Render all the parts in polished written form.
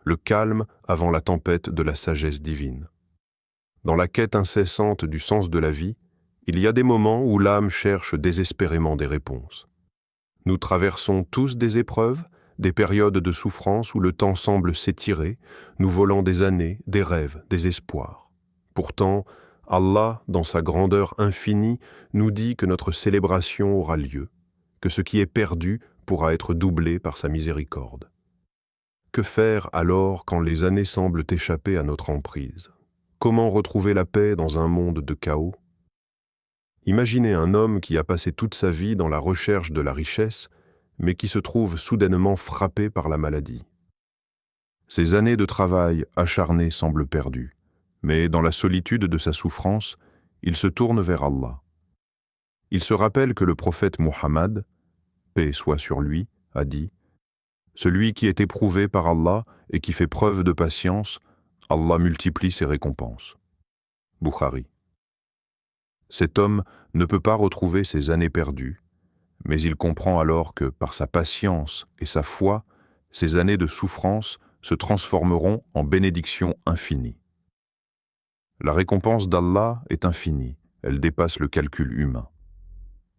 le calme avant la tempête de la sagesse divine. Dans la quête incessante du sens de la vie, il y a des moments où l'âme cherche désespérément des réponses. Nous traversons tous des épreuves, des périodes de souffrance où le temps semble s'étirer, nous volant des années, des rêves, des espoirs. Pourtant, Allah, dans sa grandeur infinie, nous dit que notre célébration aura lieu, que ce qui est perdu pourra être doublé par sa miséricorde. Que faire alors quand les années semblent échapper à notre emprise? Comment retrouver la paix dans un monde de chaos? Imaginez un homme qui a passé toute sa vie dans la recherche de la richesse, mais qui se trouve soudainement frappé par la maladie. Ses années de travail acharné semblent perdues, mais dans la solitude de sa souffrance, il se tourne vers Allah. Il se rappelle que le prophète Muhammad, paix soit sur lui, a dit « Celui qui est éprouvé par Allah et qui fait preuve de patience, Allah multiplie ses récompenses. » Bukhari. Cet homme ne peut pas retrouver ses années perdues, mais il comprend alors que, par sa patience et sa foi, ces années de souffrance se transformeront en bénédictions infinies. La récompense d'Allah est infinie, elle dépasse le calcul humain.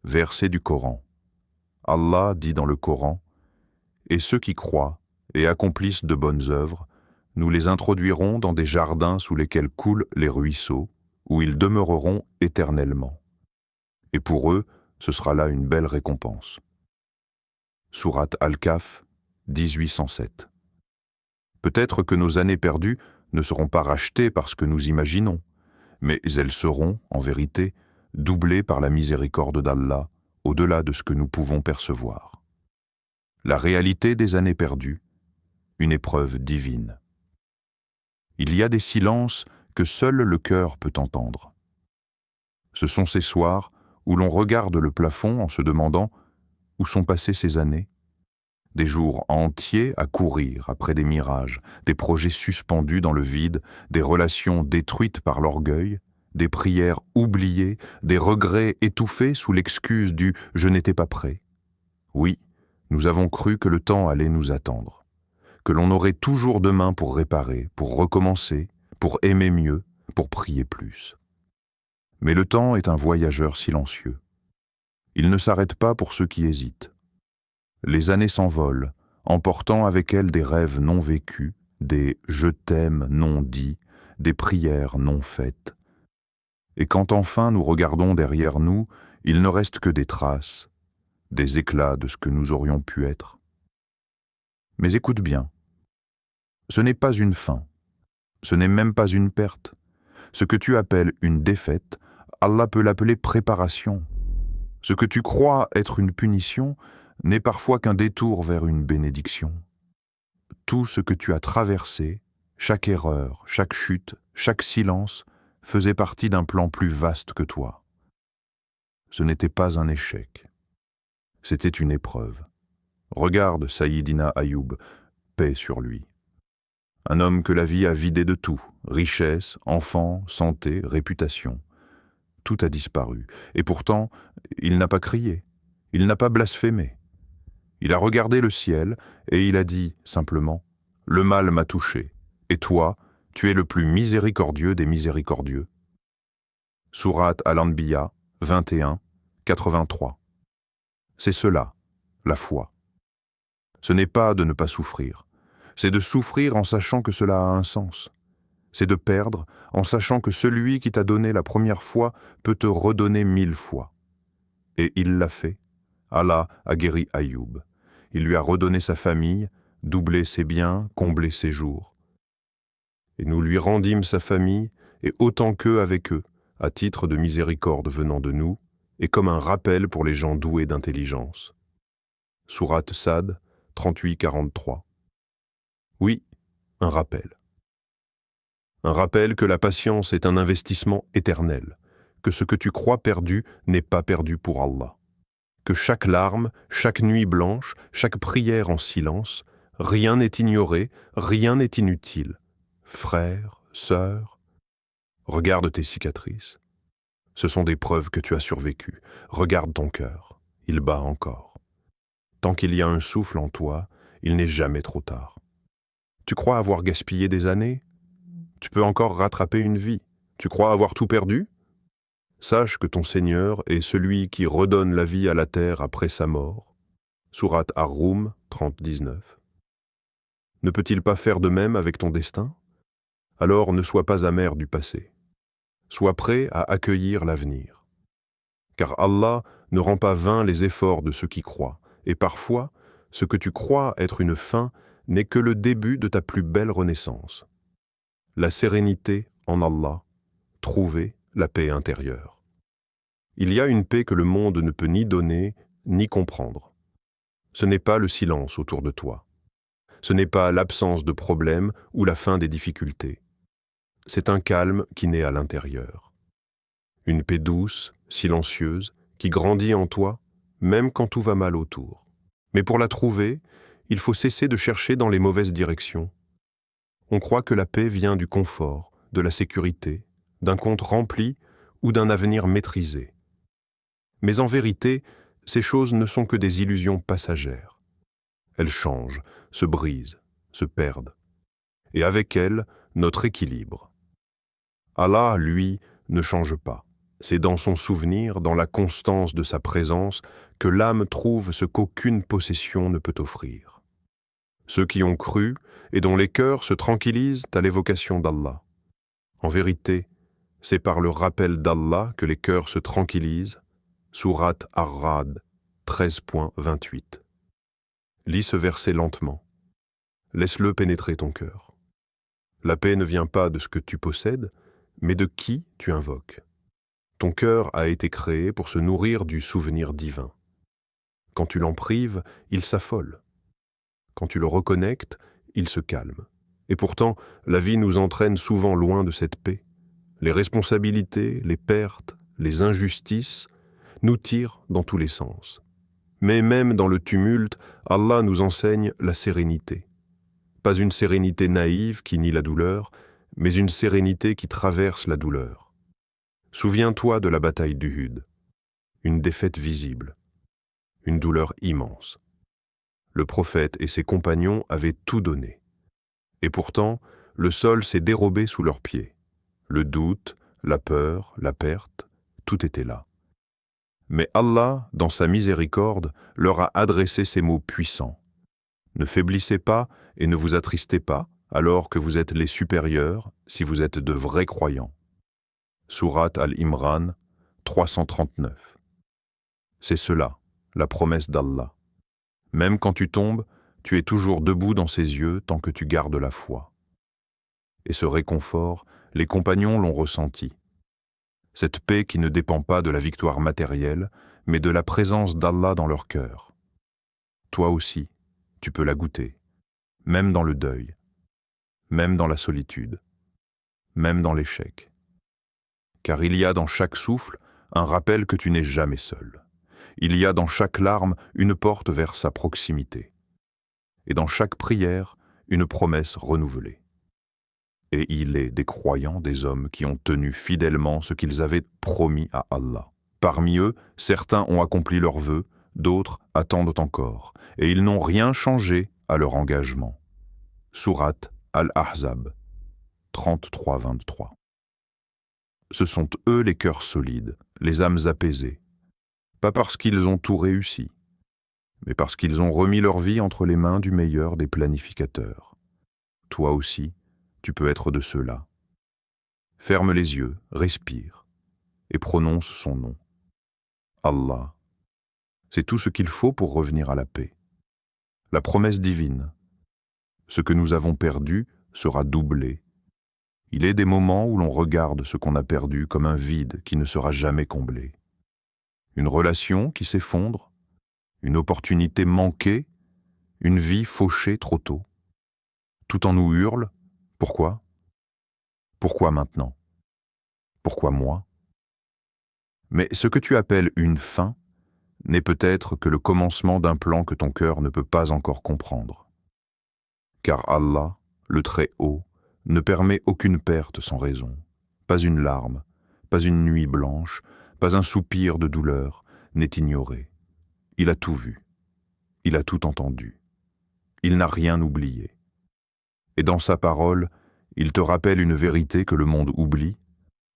Verset du Coran. Allah dit dans le Coran « Et ceux qui croient et accomplissent de bonnes œuvres, nous les introduirons dans des jardins sous lesquels coulent les ruisseaux, où ils demeureront éternellement. Et pour eux, ce sera là une belle récompense. » Sourate Al-Kahf, 1807. Peut-être que nos années perdues ne seront pas rachetées par ce que nous imaginons, mais elles seront, en vérité, doublées par la miséricorde d'Allah, au-delà de ce que nous pouvons percevoir. La réalité des années perdues, une épreuve divine. Il y a des silences que seul le cœur peut entendre. Ce sont ces soirs où l'on regarde le plafond en se demandant où sont passées ces années. Des jours entiers à courir après des mirages, des projets suspendus dans le vide, des relations détruites par l'orgueil, des prières oubliées, des regrets étouffés sous l'excuse du « je n'étais pas prêt ». Oui, nous avons cru que le temps allait nous attendre, que l'on aurait toujours demain pour réparer, pour recommencer, pour aimer mieux, pour prier plus. Mais le temps est un voyageur silencieux. Il ne s'arrête pas pour ceux qui hésitent. Les années s'envolent, emportant avec elles des rêves non vécus, des « je t'aime » non dits, des prières non faites. Et quand enfin nous regardons derrière nous, il ne reste que des traces, des éclats de ce que nous aurions pu être. Mais écoute bien, ce n'est pas une fin, ce n'est même pas une perte. Ce que tu appelles une défaite, Allah peut l'appeler préparation. Ce que tu crois être une punition n'est parfois qu'un détour vers une bénédiction. Tout ce que tu as traversé, chaque erreur, chaque chute, chaque silence, faisait partie d'un plan plus vaste que toi. Ce n'était pas un échec. C'était une épreuve. Regarde Sayyidina Ayoub, paix sur lui. Un homme que la vie a vidé de tout, richesse, enfants, santé, réputation. Tout a disparu. Et pourtant, il n'a pas crié, il n'a pas blasphémé. Il a regardé le ciel et il a dit simplement « Le mal m'a touché, et toi, tu es le plus miséricordieux des miséricordieux. » Sourate Al-Anbiya, 21, 83. C'est cela, la foi. Ce n'est pas de ne pas souffrir, c'est de souffrir en sachant que cela a un sens. C'est de perdre en sachant que celui qui t'a donné la première fois peut te redonner 1000 fois. Et il l'a fait. Allah a guéri Ayoub. Il lui a redonné sa famille, doublé ses biens, comblé ses jours. Et nous lui rendîmes sa famille, et autant qu'eux avec eux, à titre de miséricorde venant de nous, et comme un rappel pour les gens doués d'intelligence. Sourate Sad, 38-43. Oui, un rappel. Un rappel que la patience est un investissement éternel, que ce que tu crois perdu n'est pas perdu pour Allah, que chaque larme, chaque nuit blanche, chaque prière en silence, rien n'est ignoré, rien n'est inutile. Frère, sœur, regarde tes cicatrices. Ce sont des preuves que tu as survécues. Regarde ton cœur, il bat encore. Tant qu'il y a un souffle en toi, il n'est jamais trop tard. Tu crois avoir gaspillé des années? Tu peux encore rattraper une vie. Tu crois avoir tout perdu? Sache que ton Seigneur est celui qui redonne la vie à la terre après sa mort. Sourate Ar-Rum 30-19. Ne peut-il pas faire de même avec ton destin? Alors ne sois pas amer du passé. Sois prêt à accueillir l'avenir. Car Allah ne rend pas vains les efforts de ceux qui croient, et parfois, ce que tu crois être une fin n'est que le début de ta plus belle renaissance. La sérénité en Allah, trouver la paix intérieure. Il y a une paix que le monde ne peut ni donner, ni comprendre. Ce n'est pas le silence autour de toi. Ce n'est pas l'absence de problèmes ou la fin des difficultés. C'est un calme qui naît à l'intérieur. Une paix douce, silencieuse, qui grandit en toi, même quand tout va mal autour. Mais pour la trouver, il faut cesser de chercher dans les mauvaises directions. On croit que la paix vient du confort, de la sécurité, d'un compte rempli ou d'un avenir maîtrisé. Mais en vérité, ces choses ne sont que des illusions passagères. Elles changent, se brisent, se perdent. Et avec elles, notre équilibre. Allah, lui, ne change pas. C'est dans son souvenir, dans la constance de sa présence, que l'âme trouve ce qu'aucune possession ne peut offrir. Ceux qui ont cru et dont les cœurs se tranquillisent à l'évocation d'Allah. En vérité, c'est par le rappel d'Allah que les cœurs se tranquillisent. Sourate Ar-Ra'd 13.28. Lis ce verset lentement. Laisse-le pénétrer ton cœur. La paix ne vient pas de ce que tu possèdes, mais de qui tu invoques. Ton cœur a été créé pour se nourrir du souvenir divin. Quand tu l'en prives, il s'affole. Quand tu le reconnectes, il se calme. Et pourtant, la vie nous entraîne souvent loin de cette paix. Les responsabilités, les pertes, les injustices nous tirent dans tous les sens. Mais même dans le tumulte, Allah nous enseigne la sérénité. Pas une sérénité naïve qui nie la douleur, mais une sérénité qui traverse la douleur. Souviens-toi de la bataille d'Uhud. Une défaite visible. Une douleur immense. Le prophète et ses compagnons avaient tout donné. Et pourtant, le sol s'est dérobé sous leurs pieds. Le doute, la peur, la perte, tout était là. Mais Allah, dans sa miséricorde, leur a adressé ces mots puissants. Ne faiblissez pas et ne vous attristez pas, alors que vous êtes les supérieurs, si vous êtes de vrais croyants. Sourate Al-Imran 339. C'est cela, la promesse d'Allah. Même quand tu tombes, tu es toujours debout dans ses yeux tant que tu gardes la foi. Et ce réconfort, les compagnons l'ont ressenti. Cette paix qui ne dépend pas de la victoire matérielle, mais de la présence d'Allah dans leur cœur. Toi aussi, tu peux la goûter, même dans le deuil, même dans la solitude, même dans l'échec. Car il y a dans chaque souffle un rappel que tu n'es jamais seul. Il y a dans chaque larme une porte vers sa proximité. Et dans chaque prière, une promesse renouvelée. Et il est des croyants, des hommes qui ont tenu fidèlement ce qu'ils avaient promis à Allah. Parmi eux, certains ont accompli leurs vœux, d'autres attendent encore, et ils n'ont rien changé à leur engagement. Sourate Al-Ahzab 33-23. Ce sont eux les cœurs solides, les âmes apaisées, pas parce qu'ils ont tout réussi, mais parce qu'ils ont remis leur vie entre les mains du meilleur des planificateurs. Toi aussi, tu peux être de ceux-là. Ferme les yeux, respire, et prononce son nom. Allah. C'est tout ce qu'il faut pour revenir à la paix. La promesse divine. Ce que nous avons perdu sera doublé. Il est des moments où l'on regarde ce qu'on a perdu comme un vide qui ne sera jamais comblé. Une relation qui s'effondre, une opportunité manquée, une vie fauchée trop tôt. Tout en nous hurle. Pourquoi? Pourquoi maintenant? Pourquoi moi? Mais ce que tu appelles une fin n'est peut-être que le commencement d'un plan que ton cœur ne peut pas encore comprendre. Car Allah, le Très-Haut, ne permet aucune perte sans raison. Pas une larme, pas une nuit blanche, pas un soupir de douleur n'est ignoré. Il a tout vu, il a tout entendu. Il n'a rien oublié. Et dans sa parole, il te rappelle une vérité que le monde oublie.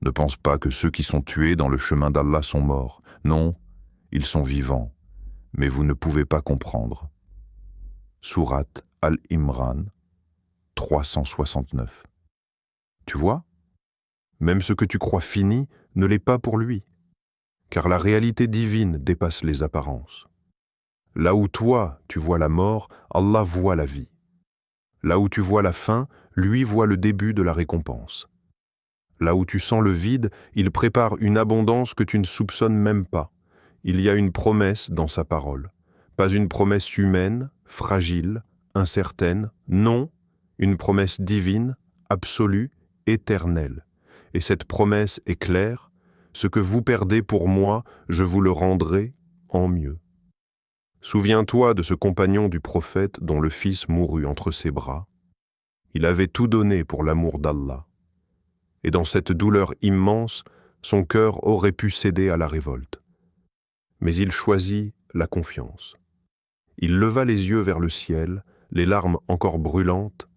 Ne pense pas que ceux qui sont tués dans le chemin d'Allah sont morts. Non, ils sont vivants, mais vous ne pouvez pas comprendre. Sourate Al-Imran 369. Tu vois? Même ce que tu crois fini ne l'est pas pour lui, car la réalité divine dépasse les apparences. Là où toi, tu vois la mort, Allah voit la vie. Là où tu vois la fin, lui voit le début de la récompense. Là où tu sens le vide, il prépare une abondance que tu ne soupçonnes même pas. Il y a une promesse dans sa parole. Pas une promesse humaine, fragile, incertaine, non, une promesse divine, absolue, éternelle. Et cette promesse est claire, ce que vous perdez pour moi, je vous le rendrai en mieux. Souviens-toi de ce compagnon du prophète dont le fils mourut entre ses bras. Il avait tout donné pour l'amour d'Allah. Et dans cette douleur immense, son cœur aurait pu céder à la révolte. Mais il choisit la confiance. Il leva les yeux vers le ciel, les larmes encore brûlantes,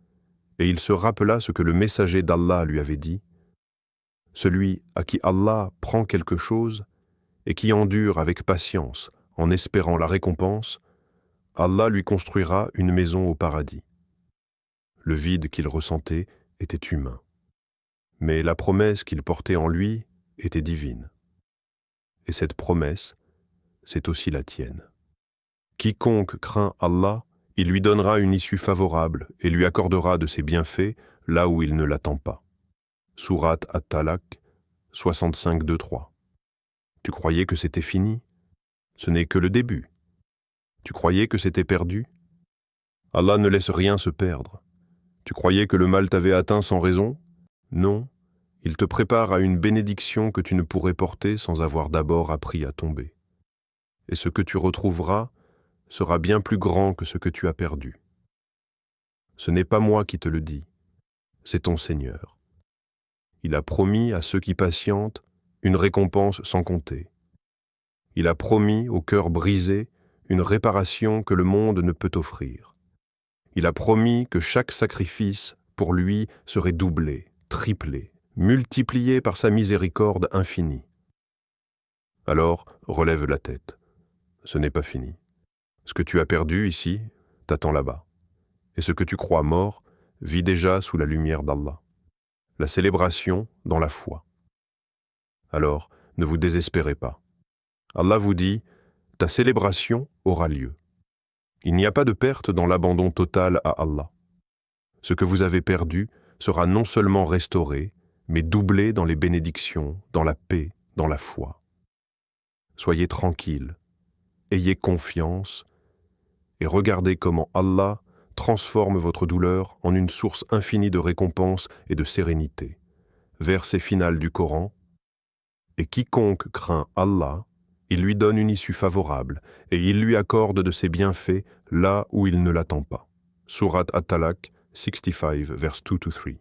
et il se rappela ce que le messager d'Allah lui avait dit. Celui à qui Allah prend quelque chose et qui endure avec patience en espérant la récompense, Allah lui construira une maison au paradis. Le vide qu'il ressentait était humain, mais la promesse qu'il portait en lui était divine. Et cette promesse, c'est aussi la tienne. Quiconque craint Allah, il lui donnera une issue favorable et lui accordera de ses bienfaits là où il ne l'attend pas. Sourate At-Talaq 65-2-3. Tu croyais que c'était fini? Ce n'est que le début. Tu croyais que c'était perdu? Allah ne laisse rien se perdre. Tu croyais que le mal t'avait atteint sans raison? Non, il te prépare à une bénédiction que tu ne pourrais porter sans avoir d'abord appris à tomber. Et ce que tu retrouveras sera bien plus grand que ce que tu as perdu. Ce n'est pas moi qui te le dis, c'est ton Seigneur. Il a promis à ceux qui patientent une récompense sans compter. Il a promis au cœur brisé une réparation que le monde ne peut offrir. Il a promis que chaque sacrifice pour lui serait doublé, triplé, multiplié par sa miséricorde infinie. Alors, relève la tête. Ce n'est pas fini. Ce que tu as perdu ici t'attend là-bas. Et ce que tu crois mort vit déjà sous la lumière d'Allah. La célébration dans la foi. Alors, ne vous désespérez pas. Allah vous dit, ta célébration aura lieu. Il n'y a pas de perte dans l'abandon total à Allah. Ce que vous avez perdu sera non seulement restauré, mais doublé dans les bénédictions, dans la paix, dans la foi. Soyez tranquilles, ayez confiance et regardez comment Allah transforme votre douleur en une source infinie de récompense et de sérénité. Verset final du Coran. Et quiconque craint Allah, il lui donne une issue favorable et il lui accorde de ses bienfaits là où il ne l'attend pas. Sourate At-Talaq 65, verse 2-3.